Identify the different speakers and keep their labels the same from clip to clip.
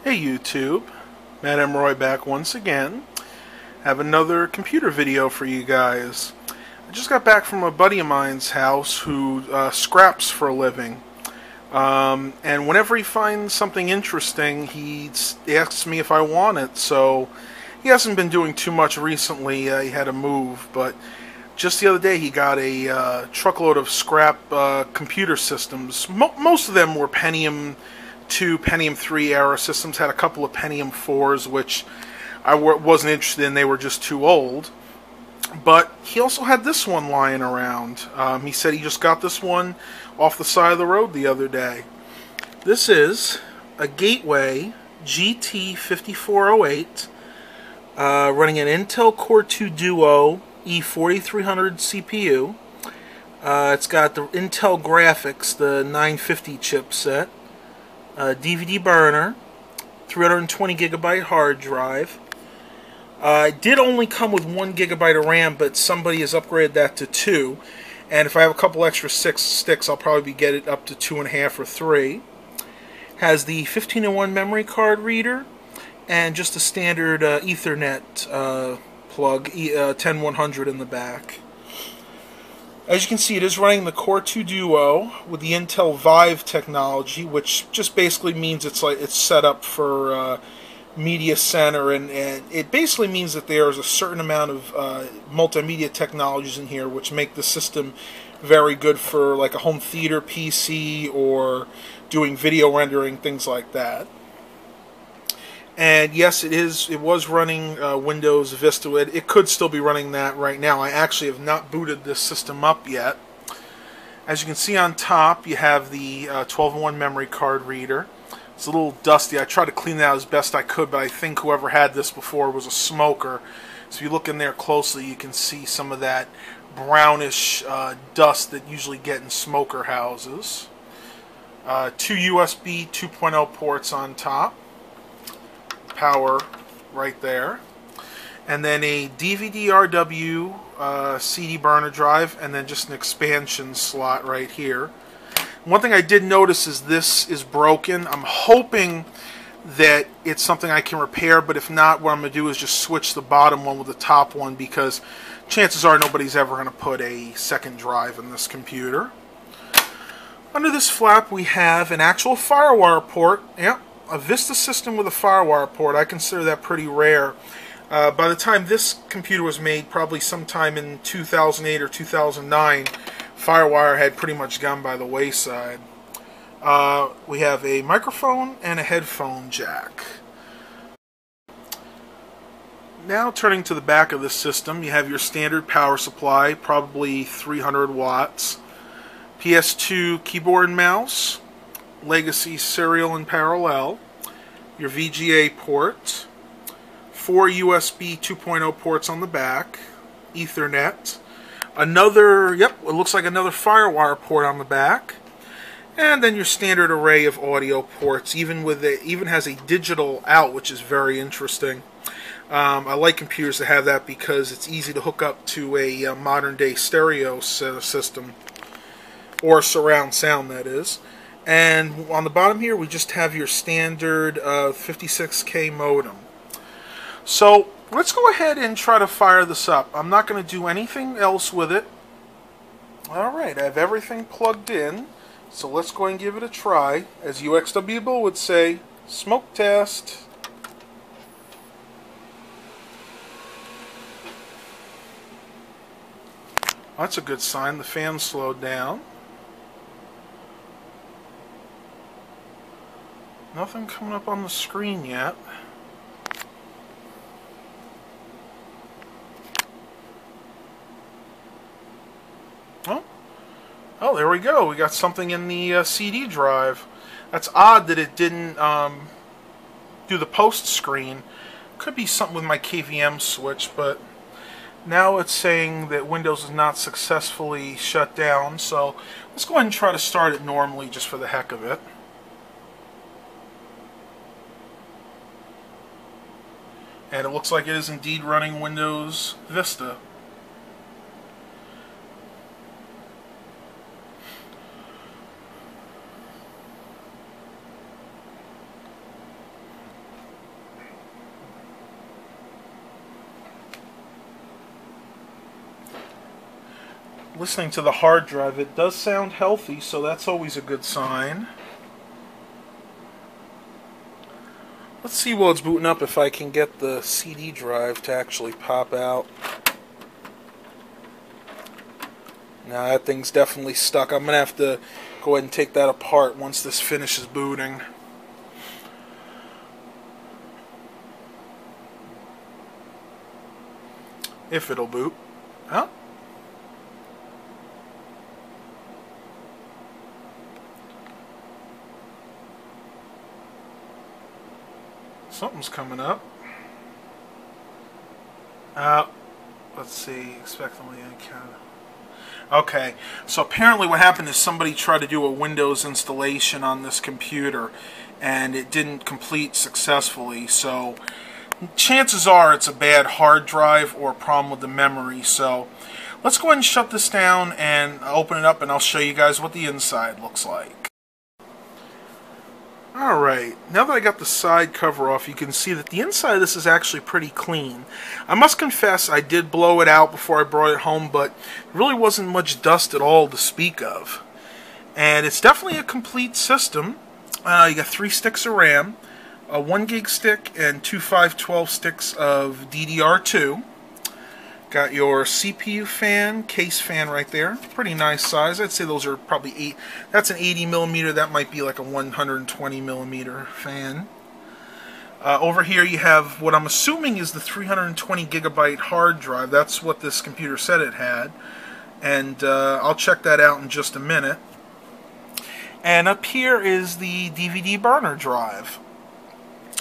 Speaker 1: Hey YouTube, Matt M. Roy back once again. Have another computer video for you guys. I just got back from a buddy of mine's house who scraps for a living. And whenever he finds something interesting, he asks me if I want it. So he hasn't been doing too much recently. He had to move, but just the other day he got a truckload of scrap computer systems. Most of them were Pentium 2, Pentium 3 era systems. Had a couple of Pentium 4s, which I wasn't interested in. They were just too old. But he also had this one lying around. He said he just got this one off the side of the road the other day. This is a Gateway GT5408 running an Intel Core 2 Duo E4300 CPU. It's got the Intel graphics, the 950 chipset, DVD burner, 320 gigabyte hard drive. It did only come with 1 gigabyte of RAM, but somebody has upgraded that to 2. And if I have a couple extra 6 sticks, I'll probably get it up to 2.5 or 3. Has the 1501 memory card reader and just a standard Ethernet plug, 10100 in the back. As you can see, it is running the Core 2 Duo with the Intel Vive technology, which just basically means it's set up for media center, and it basically means that there is a certain amount of multimedia technologies in here which make the system very good for like a home theater PC or doing video rendering, things like that. And yes, it was running Windows Vista. It could still be running that right now. I actually have not booted this system up yet. As you can see on top, you have the 12-in-1 memory card reader. It's a little dusty. I tried to clean that out as best I could, but I think whoever had this before was a smoker. So if you look in there closely, you can see some of that brownish dust that usually get in smoker houses. 2 USB 2.0 ports on top. Power right there. And then a DVD-RW CD burner drive, and then just an expansion slot right here. One thing I did notice is this is broken. I'm hoping that it's something I can repair, but if not, what I'm going to do is just switch the bottom one with the top one, because chances are nobody's ever going to put a second drive in this computer. Under this flap we have an actual FireWire port. Yep, a Vista system with a FireWire port. I consider that pretty rare. By the time this computer was made, probably sometime in 2008 or 2009, FireWire had pretty much gone by the wayside. We have a microphone and a headphone jack. Now turning to the back of this system, you have your standard power supply, probably 300 watts. PS2 keyboard and mouse, Legacy serial and parallel, your VGA port, 4 USB 2.0 ports on the back, Ethernet, another, it looks like another FireWire port on the back, and then your standard array of audio ports. Even has a digital out, which is very interesting. I like computers that have that because it's easy to hook up to a modern day stereo system, or surround sound, that is. And on the bottom here we just have your standard 56K modem. So let's go ahead and try to fire this up. I'm not going to do anything else with it. Alright, I have everything plugged in, so let's go and give it a try. As UXW Bill would say, smoke test. That's a good sign. The fan slowed down. Nothing coming up on the screen yet. Oh, there we go. We got something in the CD drive. That's odd that it didn't do the post screen. Could be something with my KVM switch, but now it's saying that Windows is not successfully shut down. So let's go ahead and try to start it normally just for the heck of it. And it looks like it is indeed running Windows Vista. Listening to the hard drive, it does sound healthy, so that's always a good sign. Let's see while it's booting up if I can get the CD drive to actually pop out. Now that thing's definitely stuck. I'm going to have to go ahead and take that apart once this finishes booting. If it'll boot. Oh. Something's coming up. Let's see. Expectantly encounter. Okay, so apparently what happened is somebody tried to do a Windows installation on this computer and it didn't complete successfully, so chances are it's a bad hard drive or a problem with the memory. So let's go ahead and shut this down and open it up and I'll show you guys what the inside looks like. Alright, now that I got the side cover off, you can see that the inside of this is actually pretty clean. I must confess I did blow it out before I brought it home, but there really wasn't much dust at all to speak of. And it's definitely a complete system. You got 3 sticks of RAM, a 1 gig stick, and 2 512 sticks of DDR2. Got your CPU fan, case fan right there. Pretty nice size. I'd say those are probably 8. That's an 80 millimeter. That might be like a 120 millimeter fan. Over here you have what I'm assuming is the 320 gigabyte hard drive. That's what this computer said it had. And I'll check that out in just a minute. And up here is the DVD burner drive.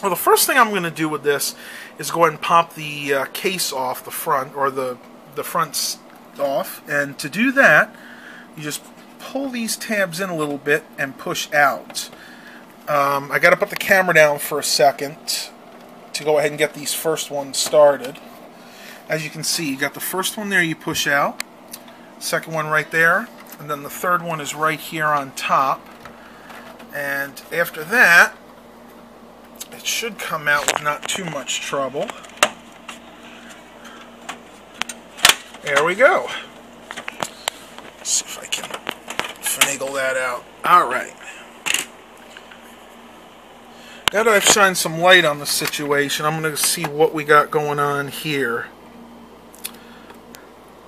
Speaker 1: Well, the first thing I'm going to do with this is go ahead and pop the case off the front, or the front off. And to do that, you just pull these tabs in a little bit and push out. I got to put the camera down for a second to go ahead and get these first ones started. As you can see, you got the first one there you push out, second one right there, and then the third one is right here on top. And after that, it should come out with not too much trouble. There we go. Let's see if I can finagle that out. Alright. Now that I've shined some light on the situation, I'm going to see what we got going on here.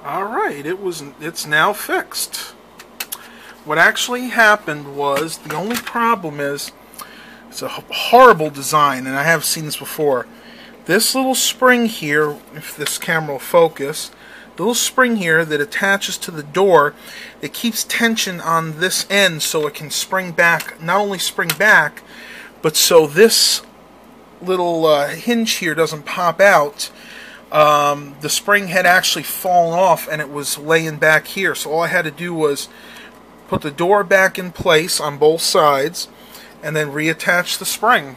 Speaker 1: Alright, it's now fixed. What actually happened was, the only problem is, it's a horrible design, and I have seen this before. This little spring here, if this camera will focus, the little spring here that attaches to the door, it keeps tension on this end so it can spring back, not only spring back, but so this little hinge here doesn't pop out. The spring had actually fallen off and it was laying back here, so all I had to do was put the door back in place on both sides and then reattach the spring.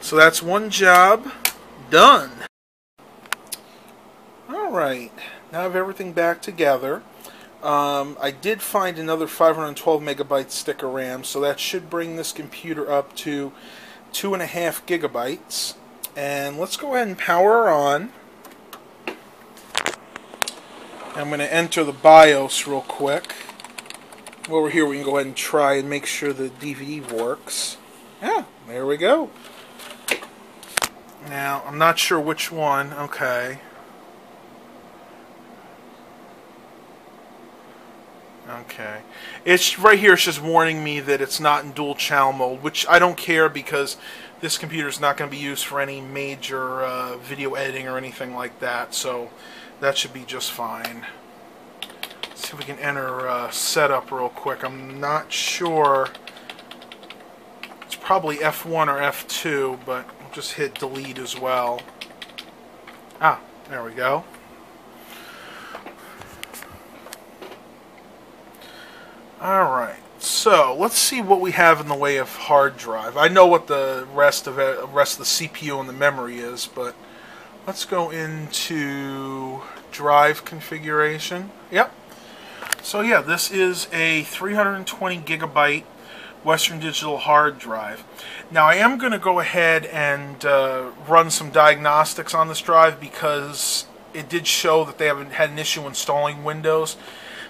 Speaker 1: So that's one job done. Alright, now I have everything back together. I did find another 512 megabyte stick of RAM, so that should bring this computer up to 2.5 gigabytes. And let's go ahead and power her on. I'm going to enter the BIOS real quick. Over here we can go ahead and try and make sure the DVD works. Yeah, there we go. Now, I'm not sure which one. Okay. Okay. It's right here, it's just warning me that it's not in dual channel mode, which I don't care because this computer is not going to be used for any major video editing or anything like that, so that should be just fine. Let's see if we can enter setup real quick. I'm not sure. It's probably F1 or F2, but we'll just hit delete as well. Ah, there we go. Alright, so let's see what we have in the way of hard drive. I know what the rest of the CPU and the memory is, but let's go into drive configuration. Yep. So yeah, this is a 320 gigabyte Western Digital hard drive. Now I am going to go ahead and run some diagnostics on this drive because it did show that they haven't had an issue installing Windows.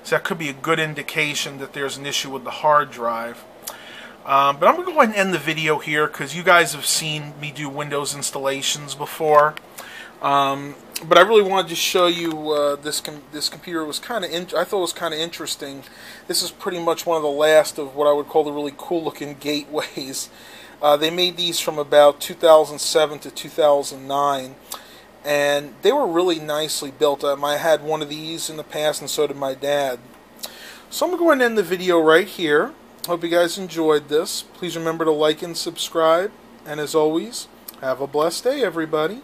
Speaker 1: So that could be a good indication that there's an issue with the hard drive. But I'm going to go ahead and end the video here because you guys have seen me do Windows installations before. But I really wanted to show you this computer was kind of I thought it was kind of interesting. This is pretty much one of the last of what I would call the really cool looking gateways. They made these from about 2007 to 2009, and they were really nicely built. I had one of these in the past, and so did my dad. So I'm going to go ahead and end the video right here. Hope you guys enjoyed this. Please remember to like and subscribe, and as always, have a blessed day, everybody.